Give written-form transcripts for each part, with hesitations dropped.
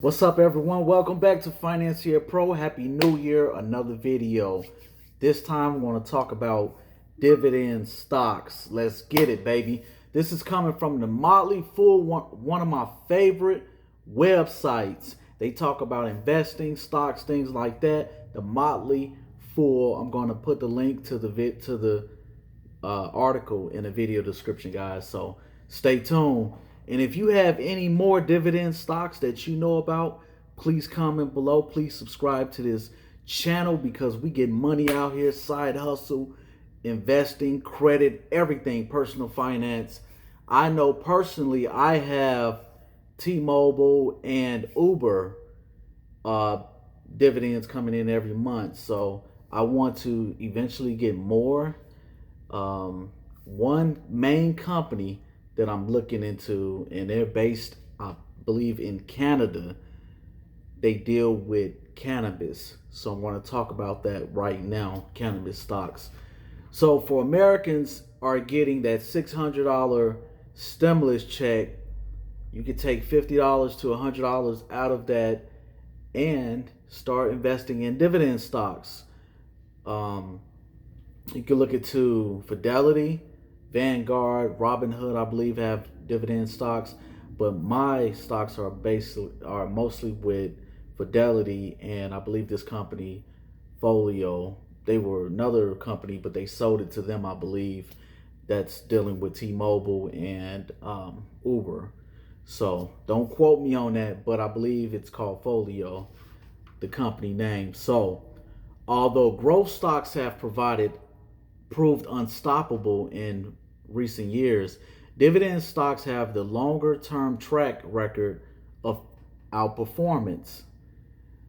What's up, everyone? Welcome back to Financier Pro. Happy New Year. Another video. This time I want to talk about dividend stocks. Let's get it, baby. This is coming from the Motley Fool, one of my favorite websites. They talk about investing, stocks, things like that. The Motley Fool. I'm going to put the link to the article in the video description, guys. So stay tuned. And if you have any more dividend stocks that you know about, please comment below. Please subscribe to this channel because we get money out here, side hustle, investing, credit, everything, personal finance. I know personally I have T-Mobile and Uber dividends coming in every month. So I want to eventually get more. One main company that I'm looking into, and they're based, I believe, in Canada. They deal with cannabis. So I'm going to talk about that right now, cannabis stocks. So for Americans are getting that $600 stimulus check, you can take $50 to $100 out of that and start investing in dividend stocks. You can look into Fidelity, Vanguard, Robinhood, I believe, have dividend stocks, but my stocks are mostly with Fidelity, and I believe this company, Folio, they were another company, but they sold it to them, I believe, that's dealing with T-Mobile and Uber. So don't quote me on that, but I believe it's called Folio, the company name. So although growth stocks have proved unstoppable in recent years, dividend stocks have the longer term track record of outperformance.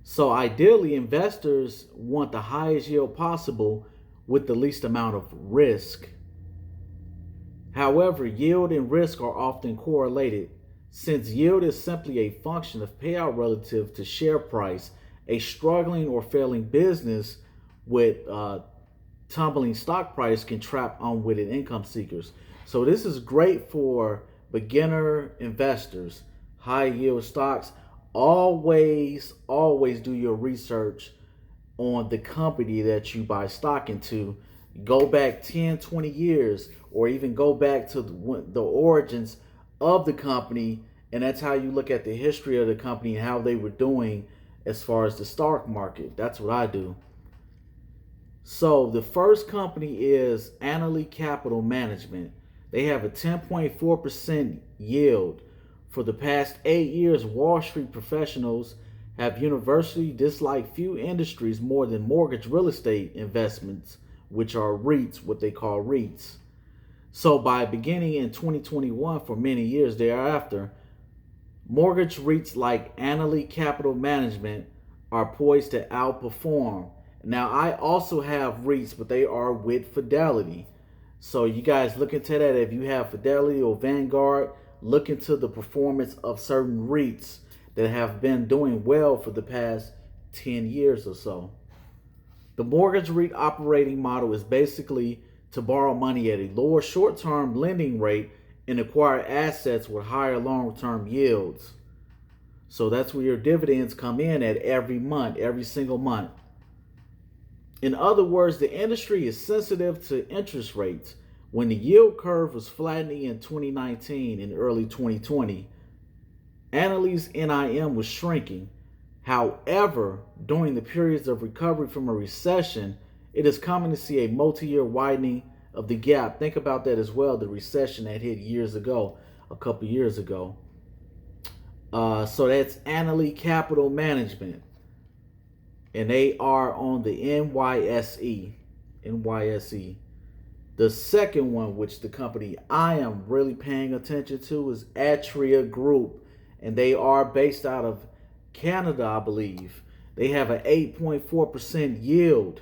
So ideally, investors want the highest yield possible with the least amount of risk. However, yield and risk are often correlated. Since yield is simply a function of payout relative to share price, a struggling or failing business with tumbling stock price can trap unwitting income seekers. So this is great for beginner investors. High yield stocks. Always do your research on the company that you buy stock into. Go back 10, 20 years, or even go back to the origins of the company, and that's how you look at the history of the company and how they were doing as far as the stock market. That's what I do. So the first company is Annaly Capital Management. They have a 10.4% yield. For the past 8 years, Wall Street professionals have universally disliked few industries more than mortgage real estate investments, which are REITs, what they call REITs. So by beginning in 2021, for many years thereafter, mortgage REITs like Annaly Capital Management are poised to outperform. Now, I also have REITs, but they are with Fidelity. So you guys look into that. If you have Fidelity or Vanguard, look into the performance of certain REITs that have been doing well for the past 10 years or so. The mortgage REIT operating model is basically to borrow money at a lower short-term lending rate and acquire assets with higher long-term yields. So that's where your dividends come in at every month, every single month. In other words, the industry is sensitive to interest rates. When the yield curve was flattening in 2019 and early 2020, Annaly's NIM was shrinking. However, during the periods of recovery from a recession, it is common to see a multi-year widening of the gap. Think about that as well, the recession that hit years ago, a couple years ago. So that's Annaly Capital Management. And they are on the NYSE. The second one, which the company I am really paying attention to, is Atria Group. And they are based out of Canada, I believe. They have an 8.4% yield.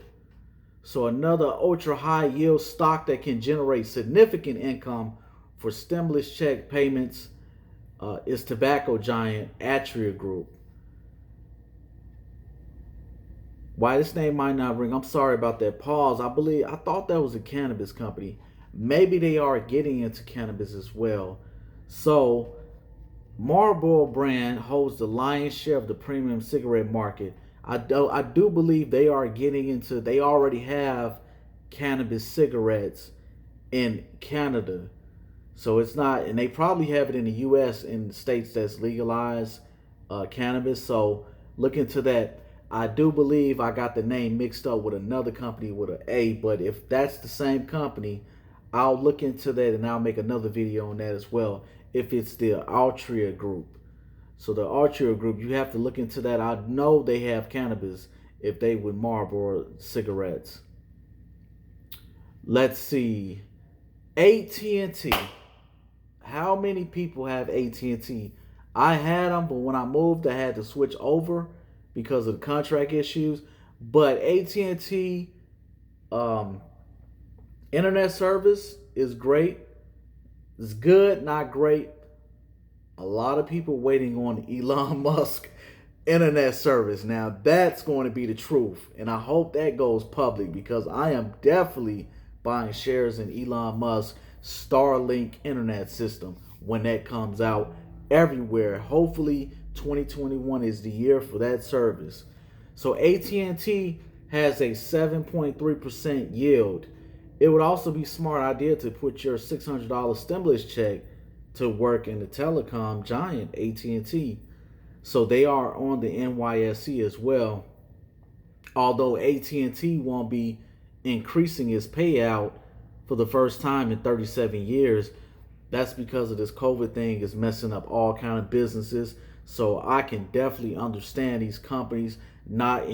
So another ultra high yield stock that can generate significant income for stimulus check payments is tobacco giant Atria Group. Why this name might not ring, I'm sorry about that pause. I thought that was a cannabis company. Maybe they are getting into cannabis as well. So Marlboro brand holds the lion's share of the premium cigarette market. I do believe they are getting into, they already have cannabis cigarettes in Canada. So it's not, and they probably have it in the U.S. in states that's legalized cannabis. So look into that. I do believe I got the name mixed up with another company with an A, but if that's the same company, I'll look into that and I'll make another video on that as well. If it's the Altria Group, so the Altria Group, you have to look into that. I know they have cannabis if they would Marlboro cigarettes. Let's see, AT&T. How many people have AT&T? I had them, but when I moved, I had to switch over because of the contract issues. But AT&T internet service is great. It's good, not great. A lot of people waiting on Elon Musk internet service. Now that's going to be the truth, and I hope that goes public because I am definitely buying shares in Elon Musk Starlink internet system when that comes out everywhere. Hopefully 2021 is the year for that service. So AT&T has a 7.3% yield. It would also be a smart idea to put your $600 stimulus check to work in the telecom giant AT&T. So they are on the NYSE as well. Although AT&T won't be increasing its payout for the first time in 37 years, that's because of this COVID thing is messing up all kind of businesses. So I can definitely understand these companies not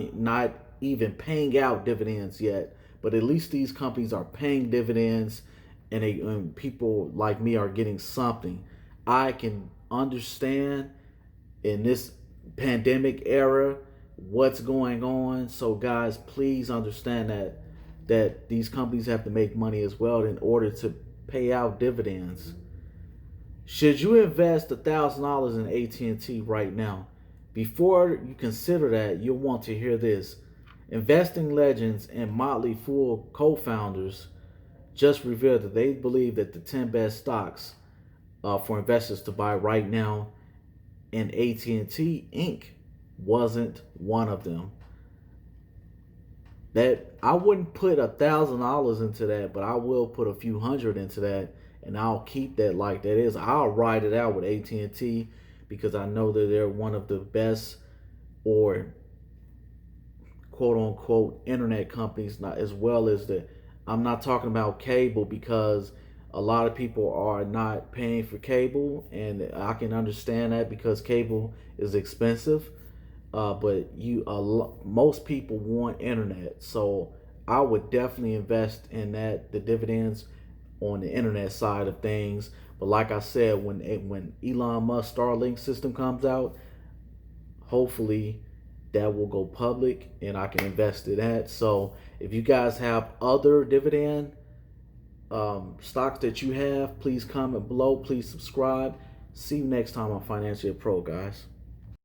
even paying out dividends yet, but at least these companies are paying dividends, and people like me are getting something. I can understand in this pandemic era what's going on. So guys, please understand that these companies have to make money as well in order to pay out dividends. Should you invest $1,000 in AT&T right now? Before you consider that, you'll want to hear this. Investing legends and Motley Fool co-founders just revealed that they believe that the 10 best stocks for investors to buy right now, and AT&T Inc. wasn't one of them. That I wouldn't put $1,000 into that, but I will put a few hundred into that, and I'll keep that like that is. I'll ride it out with AT&T because I know that they're one of the best, or quote unquote internet companies, not as well as the. I'm not talking about cable because a lot of people are not paying for cable, and I can understand that because cable is expensive. But most people want internet, so I would definitely invest in that, the dividends on the internet side of things. But like I said, when Elon Musk Starlink system comes out, hopefully that will go public and I can invest in that. So if you guys have other dividend stocks that you have, please comment below. Please subscribe. See you next time on Financial Pro, guys.